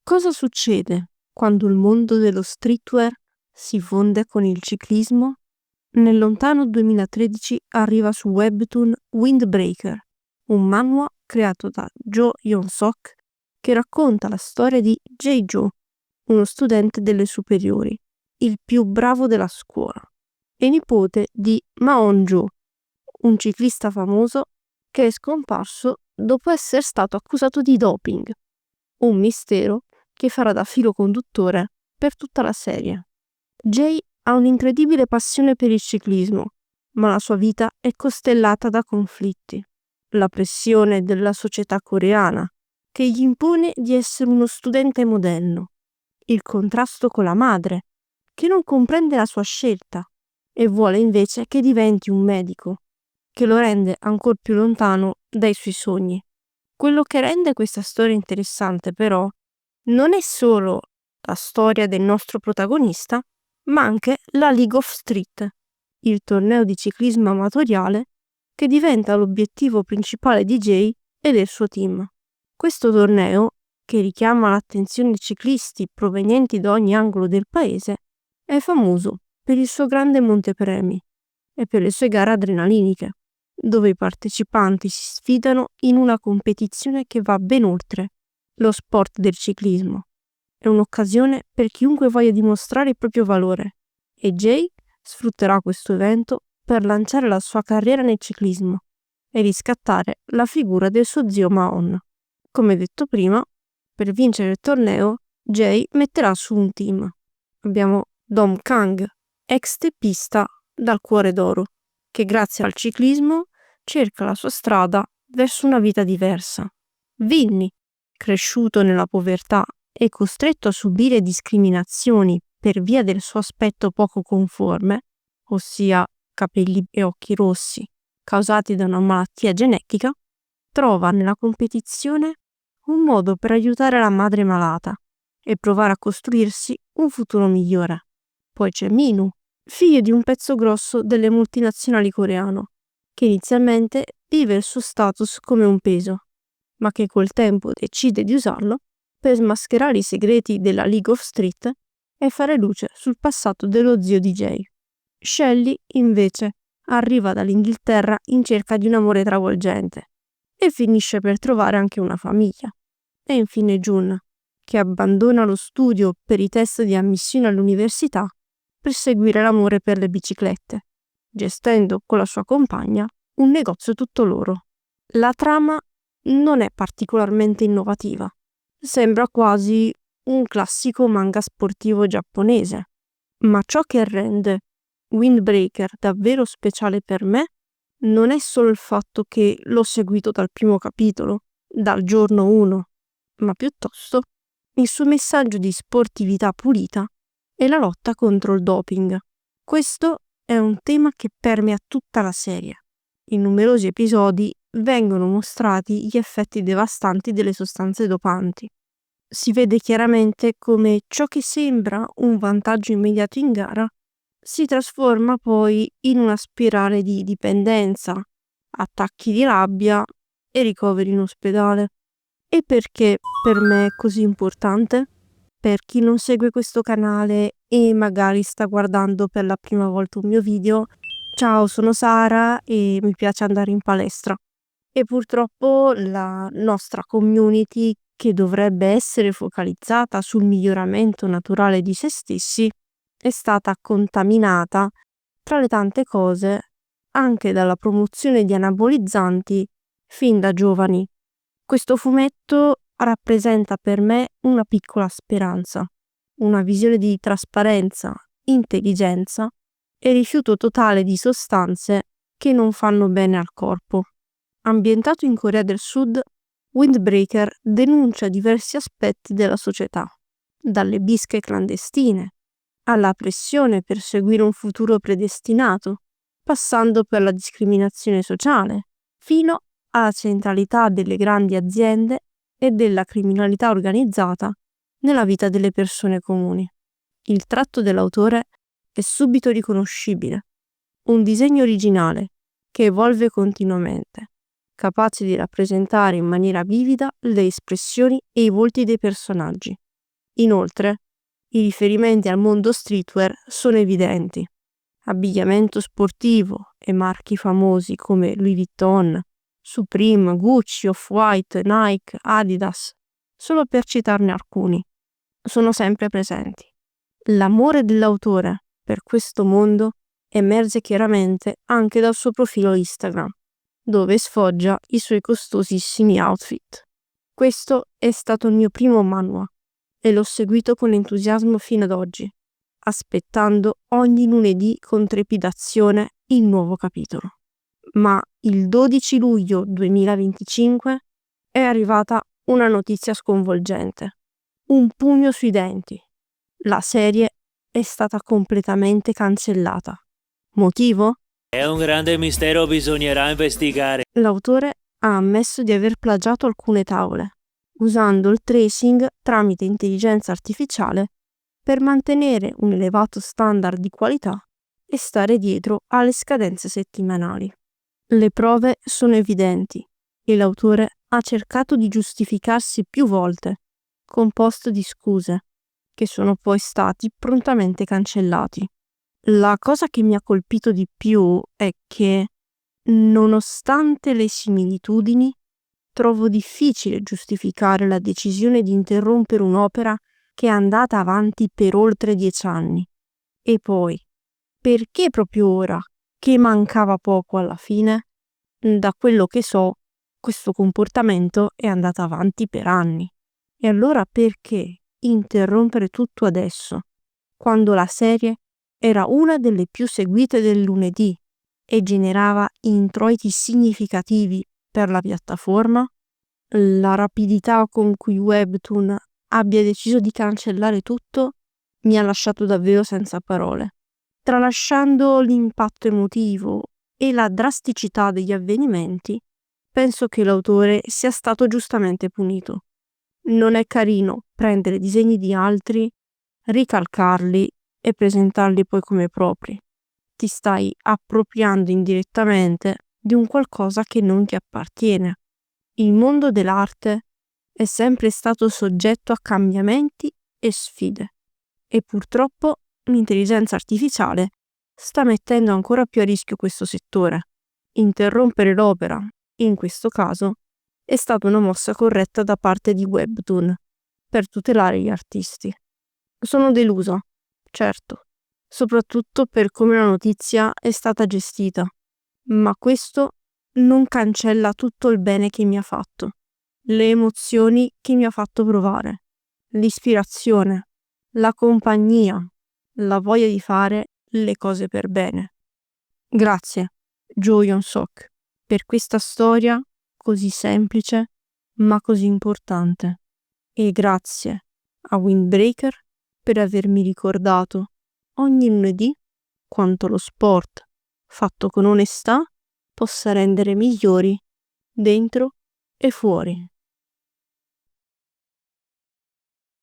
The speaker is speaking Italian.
Cosa succede quando il mondo dello streetwear si fonde con il ciclismo? Nel lontano 2013 arriva su Webtoon Windbreaker, un manhwa creato da Jo Yeon-sok che racconta la storia di Jae-jo, uno studente delle superiori, il più bravo della scuola, e nipote di Ma-on-jo, un ciclista famoso che è scomparso dopo essere stato accusato di doping, un mistero che farà da filo conduttore per tutta la serie. Jae ha un'incredibile passione per il ciclismo, ma la sua vita è costellata da conflitti. La pressione della società coreana, che gli impone di essere uno studente modello. Il contrasto con la madre, che non comprende la sua scelta e vuole invece che diventi un medico, che lo rende ancora più lontano dai suoi sogni. Quello che rende questa storia interessante, però, non è solo la storia del nostro protagonista, ma anche la League of Street, il torneo di ciclismo amatoriale che diventa l'obiettivo principale di Jae e del suo team. Questo torneo, che richiama l'attenzione di ciclisti provenienti da ogni angolo del paese, è famoso per il suo grande montepremi e per le sue gare adrenaliniche, dove i partecipanti si sfidano in una competizione che va ben oltre lo sport del ciclismo. È un'occasione per chiunque voglia dimostrare il proprio valore e Jae sfrutterà questo evento per lanciare la sua carriera nel ciclismo e riscattare la figura del suo zio Ma-on. Come detto prima, per vincere il torneo, Jae metterà su un team. Abbiamo Dom Kang, ex teppista dal cuore d'oro, che grazie al ciclismo cerca la sua strada verso una vita diversa. Vinny, cresciuto nella povertà e costretto a subire discriminazioni per via del suo aspetto poco conforme, ossia capelli e occhi rossi causati da una malattia genetica, trova nella competizione un modo per aiutare la madre malata e provare a costruirsi un futuro migliore. Poi c'è Minu, figlio di un pezzo grosso delle multinazionali coreano, che inizialmente vive il suo status come un peso, ma che col tempo decide di usarlo per smascherare i segreti della League of Street e fare luce sul passato dello zio di Jae. Shelly, invece, arriva dall'Inghilterra in cerca di un amore travolgente e finisce per trovare anche una famiglia. E infine Jun, che abbandona lo studio per i test di ammissione all'università per seguire l'amore per le biciclette, gestendo con la sua compagna un negozio tutto loro. La trama non è particolarmente innovativa. Sembra quasi un classico manga sportivo giapponese, ma ciò che rende Windbreaker davvero speciale per me non è solo il fatto che l'ho seguito dal primo capitolo, dal giorno 1, ma piuttosto il suo messaggio di sportività pulita e la lotta contro il doping. Questo è un tema che permea tutta la serie. In numerosi episodi vengono mostrati gli effetti devastanti delle sostanze dopanti. Si vede chiaramente come ciò che sembra un vantaggio immediato in gara si trasforma poi in una spirale di dipendenza, attacchi di rabbia e ricoveri in ospedale. E perché per me è così importante? Per chi non segue questo canale e magari sta guardando per la prima volta un mio video, ciao, sono Sara e mi piace andare in palestra. E purtroppo la nostra community, che dovrebbe essere focalizzata sul miglioramento naturale di se stessi, è stata contaminata, tra le tante cose, anche dalla promozione di anabolizzanti fin da giovani. Questo fumetto rappresenta per me una piccola speranza, una visione di trasparenza, intelligenza e rifiuto totale di sostanze che non fanno bene al corpo. Ambientato in Corea del Sud, Windbreaker denuncia diversi aspetti della società, dalle bische clandestine alla pressione per seguire un futuro predestinato, passando per la discriminazione sociale, fino alla centralità delle grandi aziende e della criminalità organizzata nella vita delle persone comuni. Il tratto dell'autore è subito riconoscibile, un disegno originale che evolve continuamente, capace di rappresentare in maniera vivida le espressioni e i volti dei personaggi. Inoltre, i riferimenti al mondo streetwear sono evidenti. Abbigliamento sportivo e marchi famosi come Louis Vuitton, Supreme, Gucci, Off-White, Nike, Adidas, solo per citarne alcuni, sono sempre presenti. L'amore dell'autore per questo mondo emerge chiaramente anche dal suo profilo Instagram, dove sfoggia i suoi costosissimi outfit. Questo è stato il mio primo manhwa e l'ho seguito con entusiasmo fino ad oggi, aspettando ogni lunedì con trepidazione il nuovo capitolo. Ma il 12 luglio 2025 è arrivata una notizia sconvolgente. Un pugno sui denti. La serie è stata completamente cancellata. Motivo? È un grande mistero, bisognerà investigare. L'autore ha ammesso di aver plagiato alcune tavole, usando il tracing tramite intelligenza artificiale per mantenere un elevato standard di qualità e stare dietro alle scadenze settimanali. Le prove sono evidenti e l'autore ha cercato di giustificarsi più volte, con post di scuse, che sono poi stati prontamente cancellati. La cosa che mi ha colpito di più è che, nonostante le similitudini, trovo difficile giustificare la decisione di interrompere un'opera che è andata avanti per oltre 10 anni. E poi, perché proprio ora, che mancava poco alla fine? Da quello che so, questo comportamento è andato avanti per anni. E allora perché interrompere tutto adesso, quando la serie era una delle più seguite del lunedì e generava introiti significativi per la piattaforma? La rapidità con cui Webtoon abbia deciso di cancellare tutto mi ha lasciato davvero senza parole. Tralasciando l'impatto emotivo e la drasticità degli avvenimenti, penso che l'autore sia stato giustamente punito. Non è carino prendere disegni di altri, ricalcarli e presentarli poi come propri. Ti stai appropriando indirettamente di un qualcosa che non ti appartiene. Il mondo dell'arte è sempre stato soggetto a cambiamenti e sfide e purtroppo l'intelligenza artificiale sta mettendo ancora più a rischio questo settore. Interrompere l'opera, in questo caso, è stata una mossa corretta da parte di Webtoon per tutelare gli artisti. Sono delusa, certo, soprattutto per come la notizia è stata gestita, ma questo non cancella tutto il bene che mi ha fatto, le emozioni che mi ha fatto provare, l'ispirazione, la compagnia, la voglia di fare le cose per bene. Grazie, Jo Yeon-sok, per questa storia così semplice ma così importante. E grazie a Windbreaker per avermi ricordato ogni lunedì quanto lo sport, fatto con onestà, possa rendere migliori dentro e fuori.